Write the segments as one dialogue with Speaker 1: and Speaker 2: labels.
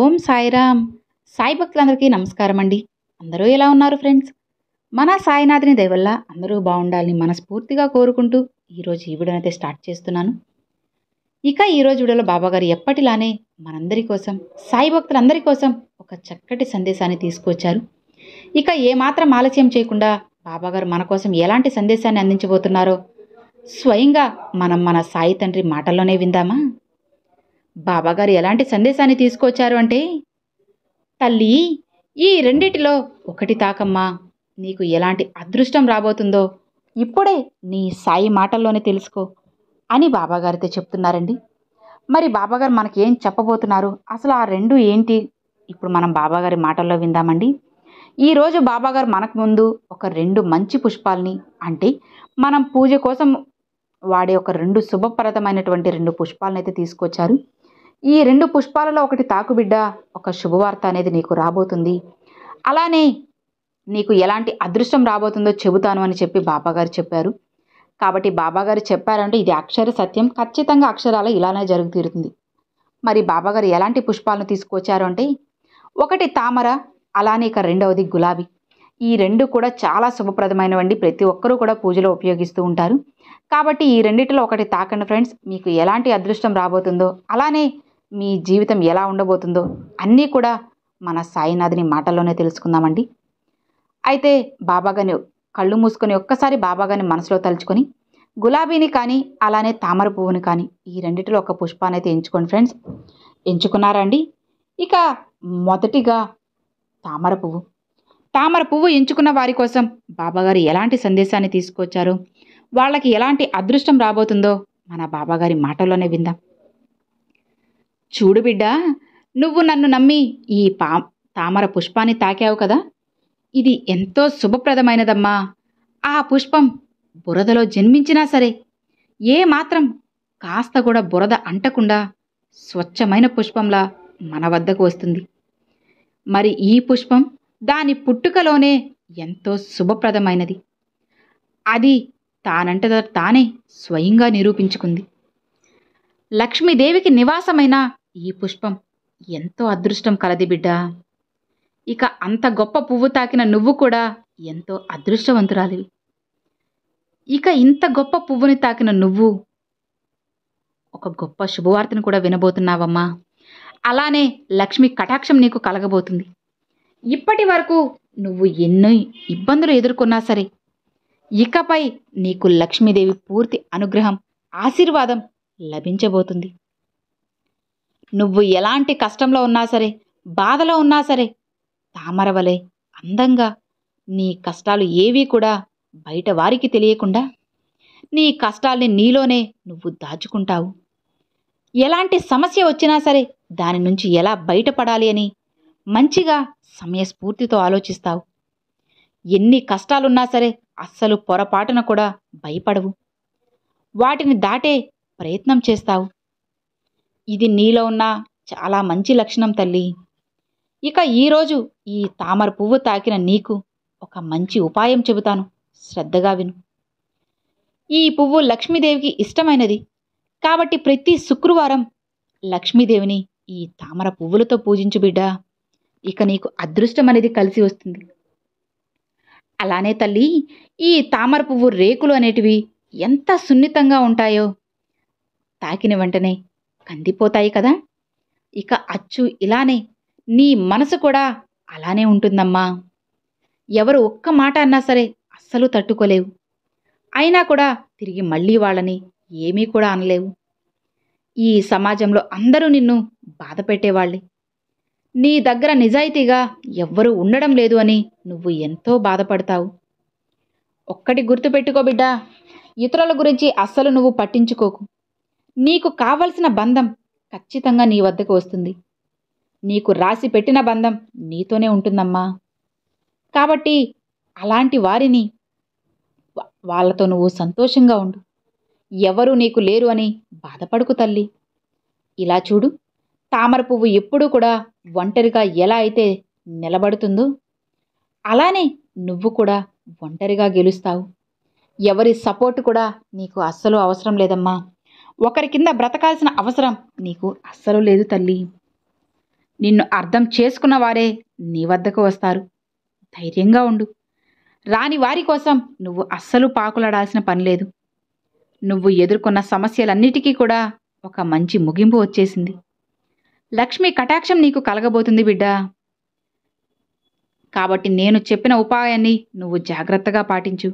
Speaker 1: ఓం సాయిరామ్. సాయి భక్తులందరికీ నమస్కారం అండి. అందరూ ఎలా ఉన్నారు ఫ్రెండ్స్? మన సాయినాథుని దయ వల్ల అందరూ బాగుండాలని మనస్ఫూర్తిగా కోరుకుంటూ ఈరోజు ఈ వీడియోనైతే స్టార్ట్ చేస్తున్నాను. ఇక ఈరోజు వీడియోలో బాబాగారు ఎప్పటిలానే మనందరి కోసం, సాయి భక్తులందరి కోసం ఒక చక్కటి సందేశాన్ని తీసుకొచ్చారు. ఇక ఏమాత్రం ఆలస్యం చేయకుండా బాబాగారు మన కోసం ఎలాంటి సందేశాన్ని అందించబోతున్నారో స్వయంగా మన సాయి తండ్రి మాటల్లోనే విందామా? బాబాగారు ఎలాంటి సందేశాన్ని తీసుకొచ్చారు అంటే, తల్లి, ఈ రెండిటిలో ఒకటి తాకమ్మా, నీకు ఎలాంటి అదృష్టం రాబోతుందో ఇప్పుడే నీ సాయి మాటల్లోనే తెలుసుకో అని బాబాగారితో చెప్తున్నారండి. మరి బాబాగారు మనకి ఏం చెప్పబోతున్నారు, అసలు ఆ రెండు ఏంటి, ఇప్పుడు మనం బాబాగారి మాటల్లో విందామండి. ఈరోజు బాబాగారు మనకు ముందు ఒక రెండు మంచి పుష్పాలని, అంటే మనం పూజ కోసం వాడే ఒక రెండు శుభప్రదమైనటువంటి రెండు పుష్పాలను అయితే తీసుకొచ్చారు. ఈ రెండు పుష్పాలలో ఒకటి తాకుబిడ్డ, ఒక శుభవార్త అనేది నీకు రాబోతుంది. అలానే నీకు ఎలాంటి అదృష్టం రాబోతుందో చెబుతాను అని చెప్పి బాబాగారు చెప్పారు. కాబట్టి బాబాగారు చెప్పారంటే ఇది అక్షర సత్యం, ఖచ్చితంగా అక్షరాలు ఇలానే జరుగు తీరుతుంది. మరి బాబాగారు ఎలాంటి పుష్పాలను తీసుకొచ్చారు అంటే, ఒకటి తామర, అలానే ఇక రెండవది గులాబీ. ఈ రెండు కూడా చాలా శుభప్రదమైనవండి. ప్రతి ఒక్కరూ కూడా పూజలో ఉపయోగిస్తూ ఉంటారు. కాబట్టి ఈ రెండిటిలో ఒకటి తాకండి ఫ్రెండ్స్. మీకు ఎలాంటి అదృష్టం రాబోతుందో, అలానే మీ జీవితం ఎలా ఉండబోతుందో అన్నీ కూడా మన సాయినాథుని మాటల్లోనే తెలుసుకుందామండి. అయితే బాబాగారిని కళ్ళు మూసుకొని ఒక్కసారి బాబాగారిని మనసులో తలుచుకొని గులాబీని కానీ అలానే తామర పువ్వుని కానీ ఈ రెండిటిలో ఒక పుష్పాన్ని అయితే ఎంచుకోండి ఫ్రెండ్స్. ఎంచుకున్నారా అండి? ఇక మొదటిగా తామర పువ్వు. తామర పువ్వు ఎంచుకున్న వారి కోసం బాబాగారు ఎలాంటి సందేశాన్ని తీసుకొచ్చారు, వాళ్ళకి ఎలాంటి అదృష్టం రాబోతుందో మన బాబాగారి మాటల్లోనే విందాం. చూడు బిడ్డ, నువ్వు నన్ను నమ్మి ఈ తామర పుష్పాన్ని తాకావు కదా, ఇది ఎంతో శుభప్రదమైనదమ్మా. ఆ పుష్పం బురదలో జన్మించినా సరే ఏ మాత్రం కాస్త కూడా బురద అంటకుండా స్వచ్ఛమైన పుష్పంలా మన వద్దకు వస్తుంది. మరి ఈ పుష్పం దాని పుట్టుకలోనే ఎంతో శుభప్రదమైనది. అది తానంటద తానే స్వయంగా నిరూపించుకుంది. లక్ష్మీదేవికి నివాసమైన ఈ పుష్పం ఎంతో అదృష్టం కలది బిడ్డ. ఇక అంత గొప్ప పువ్వు తాకిన నువ్వు కూడా ఎంతో అదృష్టవంతురాలివి. ఇక ఇంత గొప్ప పువ్వుని తాకిన నువ్వు ఒక గొప్ప శుభవార్తను కూడా వినబోతున్నావమ్మా. అలానే లక్ష్మి కటాక్షం నీకు కలగబోతుంది. ఇప్పటి వరకు నువ్వు ఎన్నో ఇబ్బందులు ఎదుర్కొన్నా సరే ఇకపై నీకు లక్ష్మీదేవి పూర్తి అనుగ్రహం, ఆశీర్వాదం లభించబోతుంది. నువ్వు ఎలాంటి కష్టంలో ఉన్నా సరే, బాధలో ఉన్నా సరే, తామర వలె అందంగా నీ కష్టాలు ఏవీ కూడా బయట వారికి తెలియకుండా నీ కష్టాల్ని నీలోనే నువ్వు దాచుకుంటావు. ఎలాంటి సమస్య వచ్చినా సరే దాని నుంచి ఎలా బయటపడాలి అని మంచిగా సమయస్ఫూర్తితో ఆలోచిస్తావు. ఎన్ని కష్టాలున్నా సరే అస్సలు పొరపాటున కూడా భయపడవు. వాటిని దాటే ప్రయత్నం చేస్తావు. ఇది నీలో ఉన్న చాలా మంచి లక్షణం తల్లి. ఇక ఈరోజు ఈ తామర పువ్వు తాకిన నీకు ఒక మంచి ఉపాయం చెబుతాను, శ్రద్ధగా విను. ఈ పువ్వు లక్ష్మీదేవికి ఇష్టమైనది. కాబట్టి ప్రతి శుక్రవారం లక్ష్మీదేవిని ఈ తామర పువ్వులతో పూజించు బిడ్డ. ఇక నీకు అదృష్టం అనేది కలిసి వస్తుంది. అలానే తల్లి, ఈ తామర పువ్వు రేకులు అనేటివి ఎంత సున్నితంగా ఉంటాయో, తాకిన వెంటనే కందిపోతాయి కదా. ఇక అచ్చు ఇలానే నీ మనసు కూడా అలానే ఉంటుందమ్మా. ఎవరు ఒక్క మాట అన్నా సరే అస్సలు తట్టుకోలేవు. అయినా కూడా తిరిగి మళ్ళీ వాళ్ళని ఏమీ కూడా అనలేవు. ఈ సమాజంలో అందరూ నిన్ను బాధ పెట్టేవాళ్ళే. నీ దగ్గర నిజాయితీగా ఎవ్వరూ ఉండడం లేదు అని నువ్వు ఎంతో బాధపడతావు. ఒక్కటి గుర్తుపెట్టుకో బిడ్డ, ఇతరుల గురించి అస్సలు నువ్వు పట్టించుకోకు. నీకు కావలసిన బంధం ఖచ్చితంగా నీ వద్దకు వస్తుంది. నీకు రాసి పెట్టిన బంధం నీతోనే ఉంటుందమ్మా. కాబట్టి అలాంటి వారిని వాళ్ళతో నువ్వు సంతోషంగా ఉండు. ఎవరూ నీకు లేరు అని బాధపడుకు తల్లి. ఇలా చూడు, తామర పువ్వు ఎప్పుడూ కూడా ఒంటరిగా ఎలా అయితే నిలబడుతుందో అలానే నువ్వు కూడా ఒంటరిగా గెలుస్తావు. ఎవరి సపోర్ట్ కూడా నీకు అస్సలు అవసరం లేదమ్మా. ఒకరి కింద బ్రతకాల్సిన అవసరం నీకు అస్సలు లేదు తల్లి. నిన్ను అర్థం చేసుకున్న వారే నీ వద్దకు వస్తారు. ధైర్యంగా ఉండు. రాని వారి కోసం నువ్వు అస్సలు పాకులాడాల్సిన పని లేదు. నువ్వు ఎదుర్కొన్న సమస్యలన్నిటికీ కూడా ఒక మంచి ముగింపు వచ్చేసింది. లక్ష్మి కటాక్షం నీకు కలగబోతుంది బిడ్డా. కాబట్టి నేను చెప్పిన ఉపాయాన్ని నువ్వు జాగ్రత్తగా పాటించు.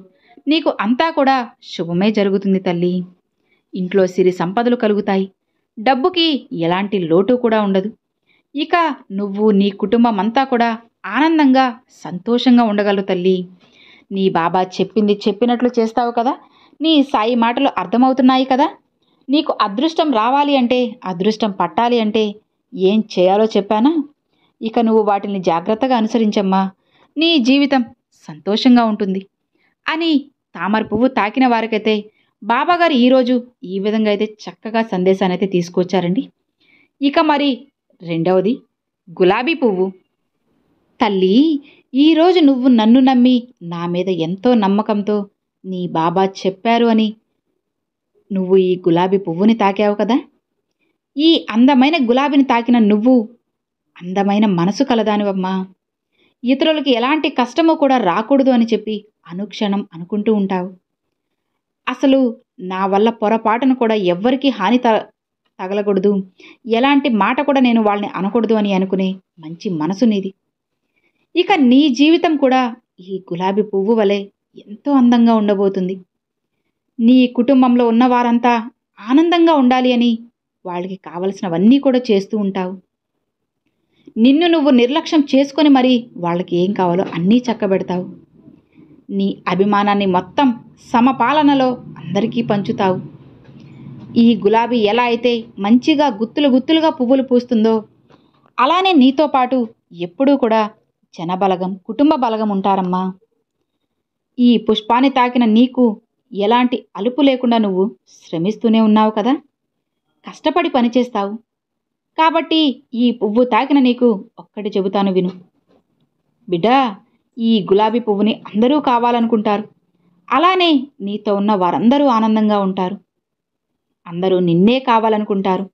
Speaker 1: నీకు అంతా కూడా శుభమే జరుగుతుంది తల్లి. ఇంట్లో సిరి సంపదలు కలుగుతాయి. డబ్బుకి ఎలాంటి లోటు కూడా ఉండదు. ఇక నువ్వు నీ కుటుంబం అంతా కూడా ఆనందంగా సంతోషంగా ఉండగలరు తల్లి. నీ బాబా చెప్పింది చెప్పినట్లు చేస్తావు కదా. నీ సాయి మాటలు అర్థమవుతున్నాయి కదా. నీకు అదృష్టం రావాలి అంటే, అదృష్టం పట్టాలి అంటే ఏం చేయాలో చెప్పానా? ఇక నువ్వు వాటిని జాగ్రత్తగా అనుసరించమ్మా. నీ జీవితం సంతోషంగా ఉంటుంది అని తామర పువ్వు తాకిన వారికైతే బాబాగారు ఈరోజు ఈ విధంగా అయితే చక్కగా సందేశాన్ని అయితే తీసుకొచ్చారండి. ఇక మరి రెండవది గులాబీ పువ్వు. తల్లి, ఈరోజు నువ్వు నన్ను నమ్మి నా మీద ఎంతో నమ్మకంతో నీ బాబా చెప్పారు అని నువ్వు ఈ గులాబీ పువ్వుని తాకావు కదా. ఈ అందమైన గులాబీని తాకిన నువ్వు అందమైన మనసు కలదానివమ్మా. ఇతరులకి ఎలాంటి కష్టము కూడా రాకూడదు అని చెప్పి అనుక్షణం అనుకుంటూ ఉంటావు. అసలు నా వల్ల పొరపాటును కూడా ఎవ్వరికీ హాని తగలకూడదు, ఎలాంటి మాట కూడా నేను వాళ్ళని అనకూడదు అని అనుకునే మంచి మనసు నీది. ఇక నీ జీవితం కూడా ఈ గులాబీ పువ్వు వలె ఎంతో అందంగా ఉండబోతుంది. నీ కుటుంబంలో ఉన్నవారంతా ఆనందంగా ఉండాలి అని వాళ్ళకి కావలసినవన్నీ కూడా చేస్తూ ఉంటావు. నిన్ను నువ్వు నిర్లక్ష్యం చేసుకొని మరి వాళ్ళకి ఏం కావాలో అన్నీ చక్కబెడతావు. నీ అభిమానాన్ని మొత్తం సమపాలనలో అందరికీ పంచుతావు. ఈ గులాబీ ఎలా అయితే మంచిగా గుత్తులు గుత్తులుగా పువ్వులు పూస్తుందో అలానే నీతో పాటు ఎప్పుడూ కూడా జనబలగం, కుటుంబ బలగం ఉంటారమ్మా. ఈ పుష్పాన్ని తాకిన నీకు ఎలాంటి అలుపు లేకుండా నువ్వు శ్రమిస్తూనే ఉన్నావు కదా. కష్టపడి పనిచేస్తావు. కాబట్టి ఈ పువ్వు తాకిన నీకు ఒక్కటి చెబుతాను విను బిడ్డా. ఈ గులాబీ పువ్వుని అందరూ కావాలనుకుంటారు. అలానే నీతో ఉన్న వారందరూ ఆనందంగా ఉంటారు. అందరూ నిన్నే కావాలనుకుంటారు.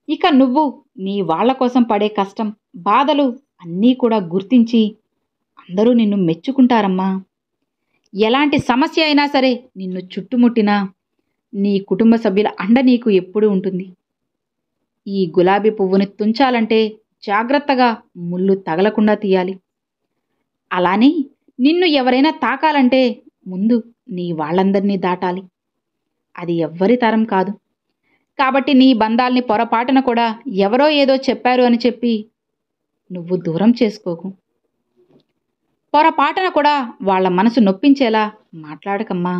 Speaker 1: ఇక నువ్వు నీ వాళ్ళ కోసం పడే కష్టం, బాధలు అన్నీ కూడా గుర్తించి అందరూ నిన్ను మెచ్చుకుంటారమ్మా. ఎలాంటి సమస్య అయినా సరే నిన్ను చుట్టుముట్టినా నీ కుటుంబ సభ్యుల అండ నీకు ఎప్పుడూ ఉంటుంది. ఈ గులాబీ పువ్వుని తుంచాలంటే జాగ్రత్తగా ముళ్ళు తగలకుండా తీయాలి. అలానే నిన్ను ఎవరైనా తాకాలంటే ముందు నీ వాళ్ళందరినీ దాటాలి. అది ఎవ్వరి తరం కాదు. కాబట్టి నీ బంధాల్ని పొరపాటున కూడా ఎవరో ఏదో చెప్పారు అని చెప్పి నువ్వు దూరం చేసుకోకు. పొరపాటున కూడా వాళ్ళ మనసు నొప్పించేలా మాట్లాడకమ్మా.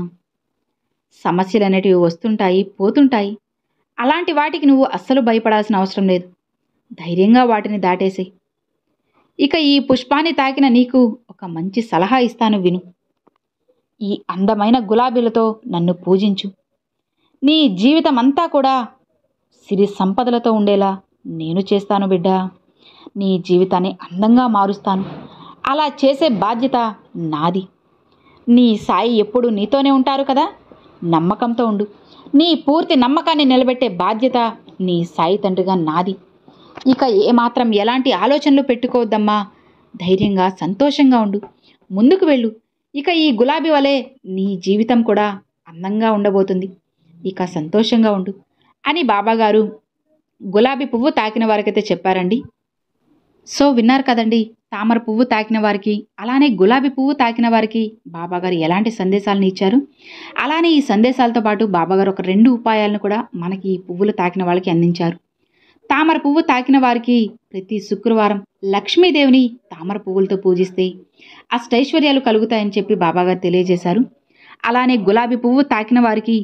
Speaker 1: సమస్యలు అనేటివి వస్తుంటాయి, పోతుంటాయి. అలాంటి వాటికి నువ్వు అస్సలు భయపడాల్సిన అవసరం లేదు. ధైర్యంగా వాటిని దాటేసి. ఇక ఈ పుష్పాన్ని తాకిన నీకు ఒక మంచి సలహా ఇస్తాను విను. ఈ అందమైన గులాబీలతో నన్ను పూజించు. నీ జీవితం అంతా కూడా సిరి సంపదలతో ఉండేలా నేను చేస్తాను బిడ్డా. నీ జీవితాన్ని అందంగా మారుస్తాను. అలా చేసే బాధ్యత నాది. నీ సాయి ఎప్పుడు నీతోనే ఉంటారు కదా. నమ్మకంతో ఉండు. నీ పూర్తి నమ్మకాన్ని నిలబెట్టే బాధ్యత నీ సాయి తండ్రిగా నాది. ఇక ఏమాత్రం ఎలాంటి ఆలోచనలు పెట్టుకోవద్దమ్మా. ధైర్యంగా సంతోషంగా ఉండు. ముందుకు వెళ్ళు. ఇక ఈ గులాబీ వలె నీ జీవితం కూడా అందంగా ఉండబోతుంది. ఇక సంతోషంగా ఉండు అని బాబాగారు గులాబీ పువ్వు తాకిన వారికైతే చెప్పారండి. సో విన్నారు కదండి, తామర పువ్వు తాకిన వారికి అలానే గులాబీ పువ్వు తాకిన వారికి బాబాగారు ఎలాంటి సందేశాలను ఇచ్చారు. అలానే ఈ సందేశాలతో పాటు బాబాగారు ఒక 2 ఉపాయాలను కూడా మనకి ఈ పువ్వులు తాకిన వాళ్ళకి అందించారు. తామర పువ్వు తాకిన వారికి ప్రతి శుక్రవారం లక్ష్మీదేవిని తామర పువ్వులతో పూజిస్తే అష్టైశ్వర్యాలు కలుగుతాయని చెప్పి బాబాగారు తెలియజేశారు. అలానే గులాబీ పువ్వు తాకిన వారికి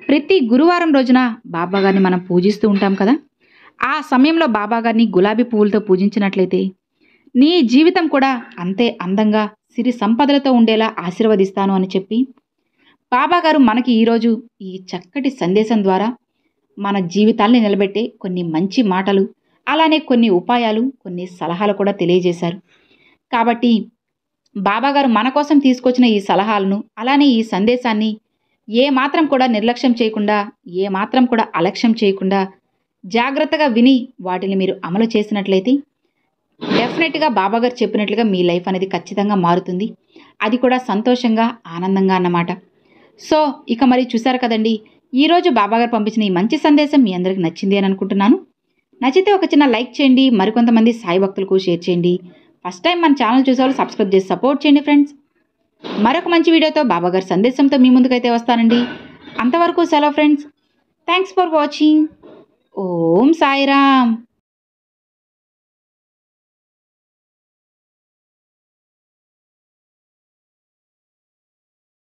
Speaker 1: ప్రతి గురువారం రోజున బాబాగారిని మనం పూజిస్తూ ఉంటాం కదా. ఆ సమయంలో బాబాగారిని గులాబీ పువ్వులతో పూజించినట్లయితే నీ జీవితం కూడా అంతే అందంగా సిరి సంపదలతో ఉండేలా ఆశీర్వదిస్తాను అని చెప్పి బాబాగారు మనకి ఈరోజు ఈ చక్కటి సందేశం ద్వారా మన జీవితాల్ని నిలబెట్టే కొన్ని మంచి మాటలు, అలానే కొన్ని ఉపాయాలు, కొన్ని సలహాలు కూడా తెలియజేశారు. కాబట్టి బాబాగారు మన కోసం తీసుకొచ్చిన ఈ సలహాలను అలానే ఈ సందేశాన్ని ఏమాత్రం కూడా నిర్లక్ష్యం చేయకుండా, ఏమాత్రం కూడా అలక్ష్యం చేయకుండా జాగ్రత్తగా విని వాటిని మీరు అమలు చేసినట్లయితే డెఫినెట్గా బాబాగారు చెప్పినట్లుగా మీ లైఫ్ అనేది ఖచ్చితంగా మారుతుంది. అది కూడా సంతోషంగా, ఆనందంగా అన్నమాట. సో ఇక మరి చూసారు కదండి, ఈరోజు బాబాగారు పంపించిన ఈ మంచి సందేశం మీ అందరికి నచ్చింది అని అనుకుంటున్నాను. నచ్చితే ఒక చిన్న లైక్ చేయండి, మరికొంతమంది సాయి భక్తులకు షేర్ చేయండి. ఫస్ట్ టైం మన ఛానల్ చూసేవాళ్ళు సబ్స్క్రైబ్ చేసి సపోర్ట్ చేయండి ఫ్రెండ్స్. మరొక మంచి వీడియోతో బాబాగారి సందేశంతో మీ ముందుకైతే వస్తానండి. అంతవరకు సెలవు friends. Thanks for watching. Om Sairam.